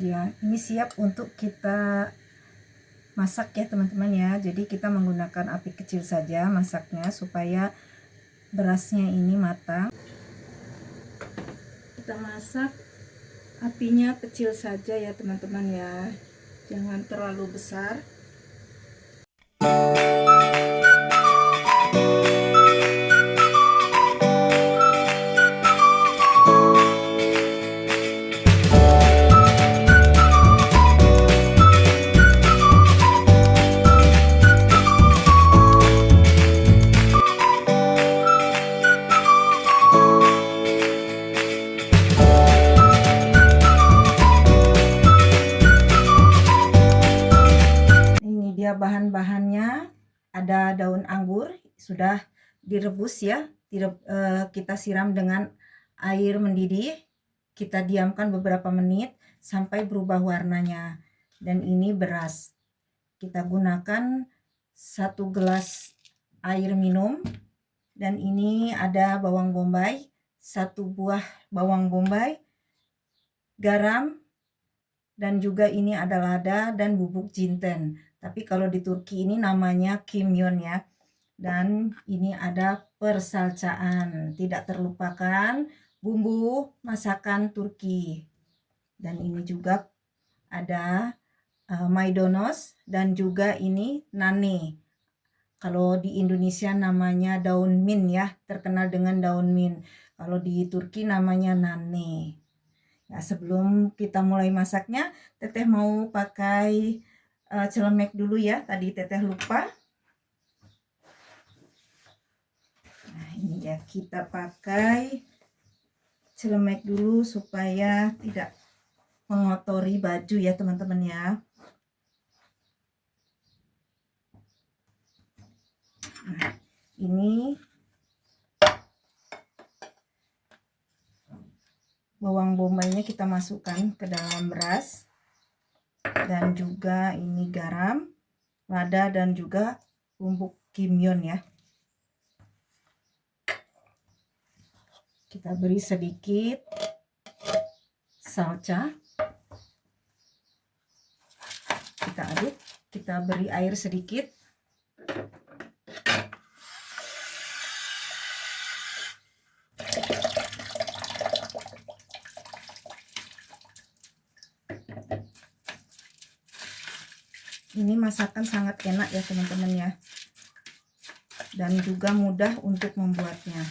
dia. Ini siap untuk kita masak ya teman-teman ya. Jadi kita menggunakan api kecil saja masaknya supaya berasnya ini matang. Kita masak apinya kecil saja ya teman-teman ya, jangan terlalu besar. Bahan-bahannya ada daun anggur sudah direbus ya, kita siram dengan air mendidih, kita diamkan beberapa menit sampai berubah warnanya. Dan ini beras, kita gunakan 1 gelas air minum. Dan ini ada bawang bombay, 1 buah bawang bombay, garam, dan juga ini ada lada dan bubuk jinten. Tapi kalau di Turki ini namanya kimyon ya. Dan ini ada persalcaan. Tidak terlupakan bumbu masakan Turki. Dan ini juga ada maydanoz dan juga ini nane. Kalau di Indonesia namanya daun mint ya, terkenal dengan daun mint. Kalau di Turki namanya nane. Nah, sebelum kita mulai masaknya, Teteh mau pakai celemek dulu ya. Tadi Teteh lupa. Nah, ini ya, kita pakai celemek dulu supaya tidak mengotori baju ya teman-teman ya. Nah, ini bawang bombaynya kita masukkan ke dalam beras. Dan juga ini garam, lada, dan juga bubuk kimyon ya. Kita beri sedikit salca. Kita aduk, kita beri air sedikit. Ini masakan sangat enak ya teman-teman ya. Dan juga mudah untuk membuatnya.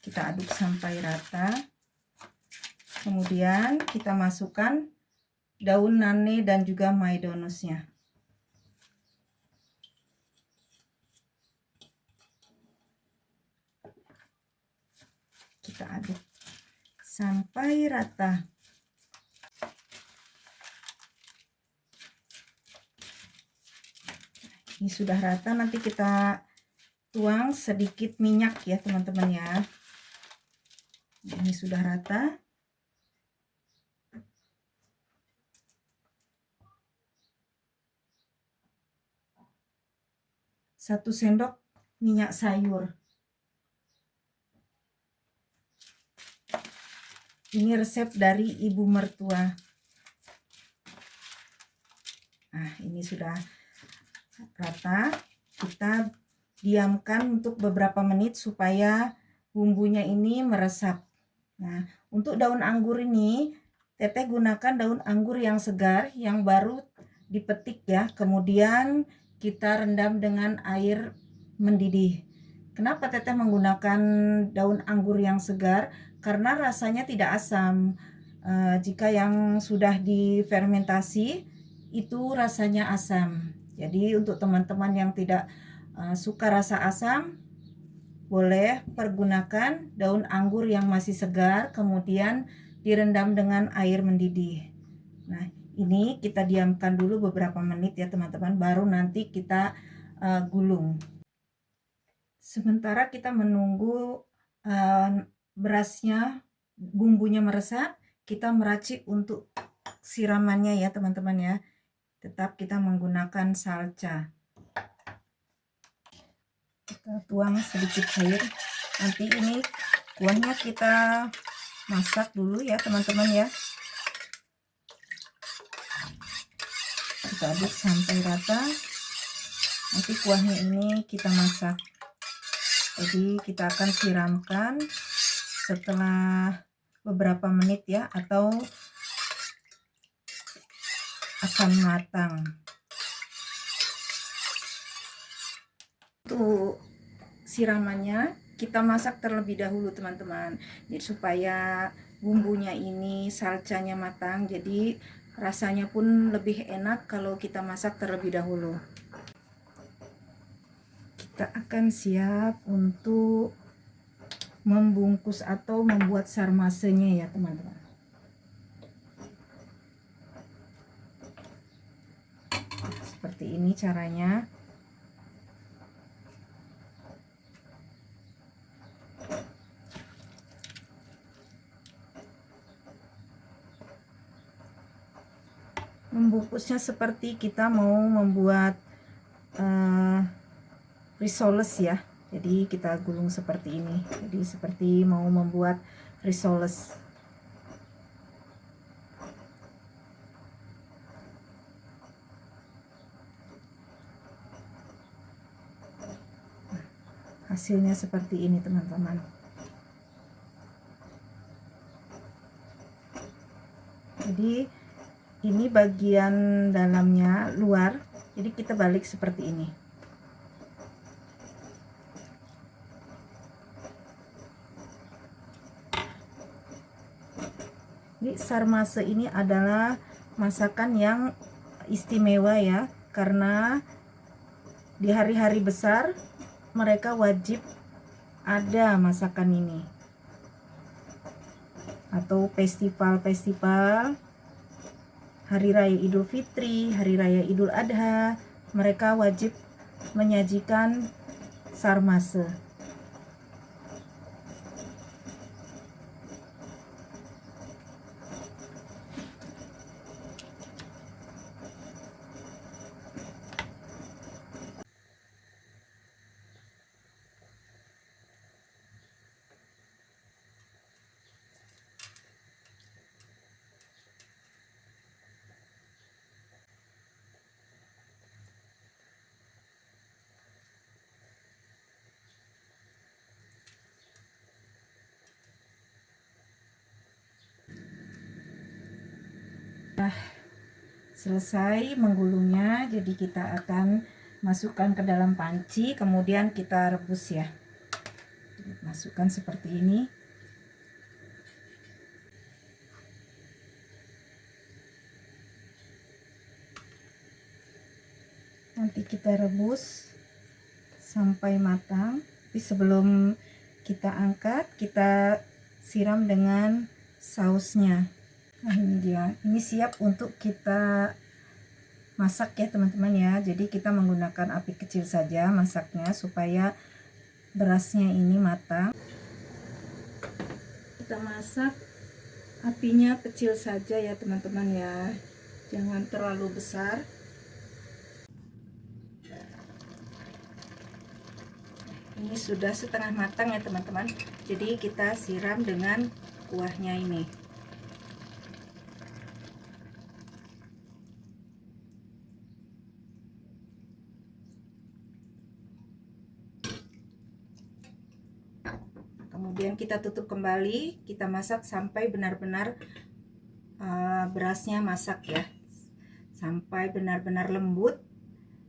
Kita aduk sampai rata. Kemudian kita masukkan daun nane dan juga maydanoznya. Kita aduk sampai rata. Ini sudah rata, nanti kita tuang sedikit minyak ya teman-teman ya. Ini sudah rata. Satu sendok minyak sayur. Ini resep dari ibu mertua. Nah, ini sudah rata. Kita diamkan untuk beberapa menit supaya bumbunya ini meresap. Nah, untuk daun anggur ini Teteh gunakan daun anggur yang segar, yang baru dipetik ya. Kemudian kita rendam dengan air mendidih. Kenapa Teteh menggunakan daun anggur yang segar? Karena rasanya tidak asam. Jika yang sudah difermentasi itu rasanya asam. Jadi untuk teman-teman yang tidak suka rasa asam, boleh pergunakan daun anggur yang masih segar, kemudian direndam dengan air mendidih. Nah, ini kita diamkan dulu beberapa menit ya teman-teman, baru nanti kita gulung. Sementara kita menunggu berasnya, bumbunya meresap, kita meracik untuk siramannya ya teman-teman ya. Tetap kita menggunakan salca. Kita tuang sedikit air. Nanti ini kuahnya kita masak dulu ya teman-teman ya. kita aduk sampai rata. Nanti kuahnya ini kita masak. Jadi kita akan siramkan setelah beberapa menit ya, atau akan matang. Untuk siramannya kita masak terlebih dahulu teman-teman, jadi supaya bumbunya ini, salcanya matang, jadi rasanya pun lebih enak kalau kita masak terlebih dahulu. Kita akan siap untuk membungkus atau membuat sarmasenya ya teman-teman. Seperti ini caranya. Membungkusnya seperti kita mau membuat risoles ya. Jadi kita gulung seperti ini. Jadi seperti mau membuat risoles. Hasilnya seperti ini teman-teman. Jadi ini bagian dalamnya luar, jadi kita balik seperti ini. Jadi sarmase ini adalah masakan yang istimewa ya, karena di hari-hari besar mereka wajib ada masakan ini, atau festival-festival Hari Raya Idul Fitri, Hari Raya Idul Adha, mereka wajib menyajikan sarmase. Selesai menggulungnya, jadi kita akan masukkan ke dalam panci, kemudian kita rebus ya. Masukkan seperti ini. Nanti kita rebus sampai matang. Tapi sebelum kita angkat, kita siram dengan sausnya. Nah ini dia, ini siap untuk kita masak ya teman-teman ya. Jadi kita menggunakan api kecil saja masaknya supaya berasnya ini matang. Kita masak apinya kecil saja ya teman-teman ya, jangan terlalu besar. Ini sudah setengah matang ya teman-teman, jadi kita siram dengan kuahnya ini. Kemudian kita tutup kembali, kita masak sampai benar-benar berasnya masak ya, sampai benar-benar lembut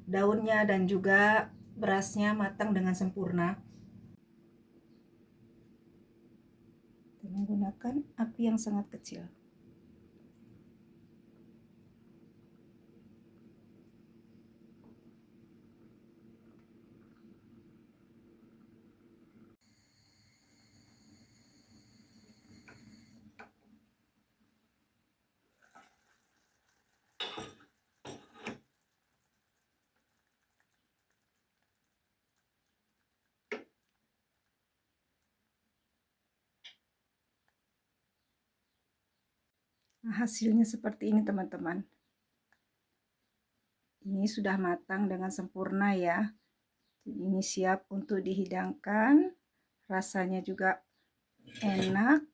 daunnya dan juga berasnya matang dengan sempurna. Menggunakan api yang sangat kecil. Nah, hasilnya seperti ini teman-teman. Ini sudah matang dengan sempurna ya. Ini siap untuk dihidangkan. Rasanya juga enak.